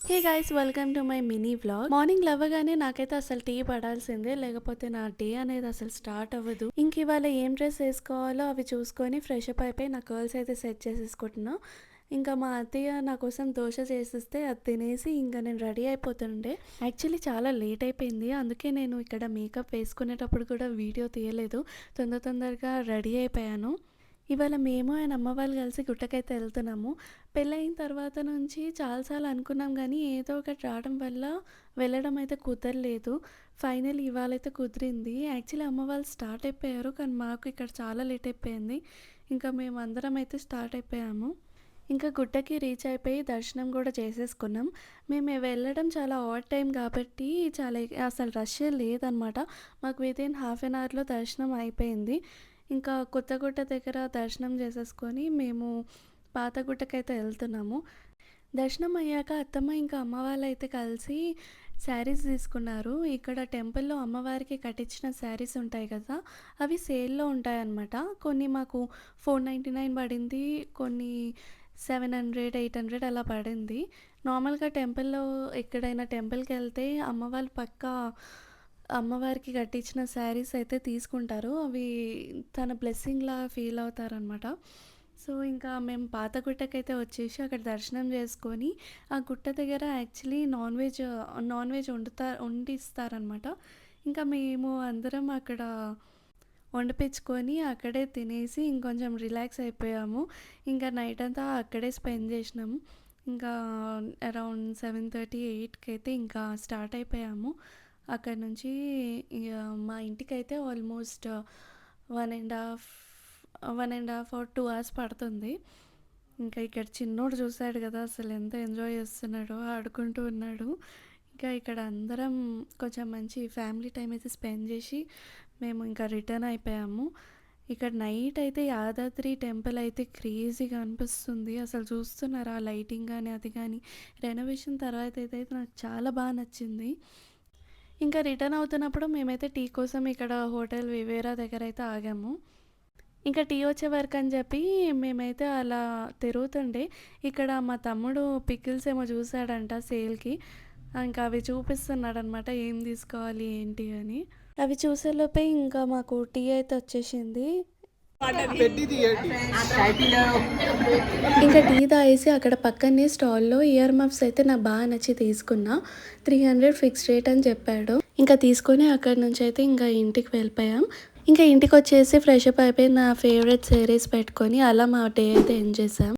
Hey guys, welcome to my mini vlog. Morning లేవగానే నాకైతే అసలు టీ పడాల్సిందే, లేకపోతే నా డే అనేది అసలు స్టార్ట్ అవ్వదు. ఇంక ఇవాళ ఏం డ్రెస్ వేసుకోవాలో అవి చూసుకొని ఫ్రెష్ అప్ అయిపోయి నా కర్ల్స్ అయితే సెట్ చేసేసుకుంటున్నా. ఇంకా మా అత్తయ్య నా కోసం దోశ చేసిస్తే అది తినేసి ఇంకా నేను రెడీ అయిపోతుండే. యాక్చువల్లీ చాలా లేట్ అయిపోయింది, అందుకే నేను ఇక్కడ మేకప్ వేసుకునేటప్పుడు కూడా వీడియో తీయలేదు. తొందరగా రెడీ అయిపోయాను. ఇవాళ మేము ఆయన అమ్మ వాళ్ళు కలిసి గుట్టకైతే వెళ్తున్నాము. పెళ్ళయిన తర్వాత నుంచి చాలాసార్లు అనుకున్నాం కానీ ఏదో ఒకటి రావడం వల్ల వెళ్ళడం అయితే కుదరలేదు. ఫైనల్ ఇవాళైతే కుదిరింది. యాక్చువల్లీ అమ్మ వాళ్ళు స్టార్ట్ అయిపోయారు, కానీ మాకు ఇక్కడ చాలా లేట్ అయిపోయింది. ఇంకా మేము అందరం అయితే స్టార్ట్ అయిపోయాము. ఇంకా గుట్టకి రీచ్ అయిపోయి దర్శనం కూడా చేసేసుకున్నాం. మేము వెళ్ళడం చాలా ఆడ్ టైం కాబట్టి చాలా అసలు రష్ లేదనమాట. మాకు వితిన్ హాఫ్ అన్ అవర్లో దర్శనం అయిపోయింది. ఇంకా కొత్తగుట్ట దగ్గర దర్శనం చేసేసుకొని మేము పాతగుట్టకైతే వెళ్తున్నాము. దర్శనం అయ్యాక అత్తమ్మ ఇంకా అమ్మ వాళ్ళైతే కలిసి శారీస్ తీసుకున్నారు. ఇక్కడ టెంపుల్లో అమ్మవారికి కట్టించిన శారీస్ ఉంటాయి కదా, అవి సేల్లో ఉంటాయన్నమాట. కొన్ని మాకు 499 పడింది, కొన్ని 700, 800 అలా పడింది. నార్మల్గా టెంపుల్లో ఎక్కడైనా టెంపుల్కి వెళ్తే అమ్మవాళ్ళు పక్కా అమ్మవారికి కట్టించిన శారీస్ అయితే తీసుకుంటారు. అవి తన బ్లెస్సింగ్లా ఫీల్ అవుతారనమాట. సో ఇంకా మేము పాత గుట్టకైతే వచ్చేసి అక్కడ దర్శనం చేసుకొని ఆ గుట్ట దగ్గర యాక్చువల్లీ నాన్ వెజ్ వండిస్తారనమాట. ఇంకా మేము అందరం అక్కడ వండిపించుకొని అక్కడే తినేసి ఇంకొంచెం రిలాక్స్ అయిపోయాము. ఇంకా నైట్ అంతా అక్కడే స్పెండ్ చేసినాము. ఇంకా అరౌండ్ 7:30, 8కి అయితే ఇంకా స్టార్ట్ అయిపోయాము. అక్కడ నుంచి ఇక మా ఇంటికైతే ఆల్మోస్ట్ 1.5 or 2 hours పడుతుంది. ఇంకా ఇక్కడ చిన్నోడు చూశాడు కదా, అసలు ఎంత ఎంజాయ్ చేస్తున్నాడో, ఆడుకుంటూ ఉన్నాడు. ఇంకా ఇక్కడ అందరం కొంచెం మంచి ఫ్యామిలీ టైం అయితే స్పెండ్ చేసి మేము ఇంకా రిటర్న్ అయిపోయాము. ఇక్కడ నైట్ అయితే యాదాద్రి టెంపుల్ అయితే క్రేజీగా అనిపిస్తుంది. అసలు చూస్తున్నారా లైటింగ్ కానీ అది కానీ. రెనోవేషన్ తర్వాత అయితే నాకు చాలా బాగా నచ్చింది. ఇంకా రిటర్న్ అవుతున్నప్పుడు మేమైతే టీ కోసం ఇక్కడ హోటల్ వివేరా దగ్గర అయితే ఆగాము. ఇంకా టీ వచ్చే వరకు అని చెప్పి మేమైతే అలా తిరుగుతుండే ఇక్కడ మా తమ్ముడు పికిల్స్ ఏమో చూసాడంట సేల్కి. ఇంకా అవి చూపిస్తున్నాడు అనమాట, ఏం తీసుకోవాలి ఏంటి అని. అవి చూసేలోపే ఇంకా మాకు టీ అయితే వచ్చేసింది. ఇంకా టీ తాగేసి అక్కడ పక్కనే స్టాల్లో ఇయర్ మఫ్స్ అయితే నాకు బాగా నచ్చి తీసుకున్నా. 300 ఫిక్స్ రేట్ అని చెప్పాడు. ఇంకా తీసుకొని అక్కడి నుంచి అయితే ఇంకా ఇంటికి వెళ్ళిపోయాం. ఇంకా ఇంటికి వచ్చేసి ఫ్రెష్ అప్ అయిపోయి నా ఫేవరెట్ సిరీస్ పెట్టుకొని అలా మా డే అయితే ఎండ్ చేసాం.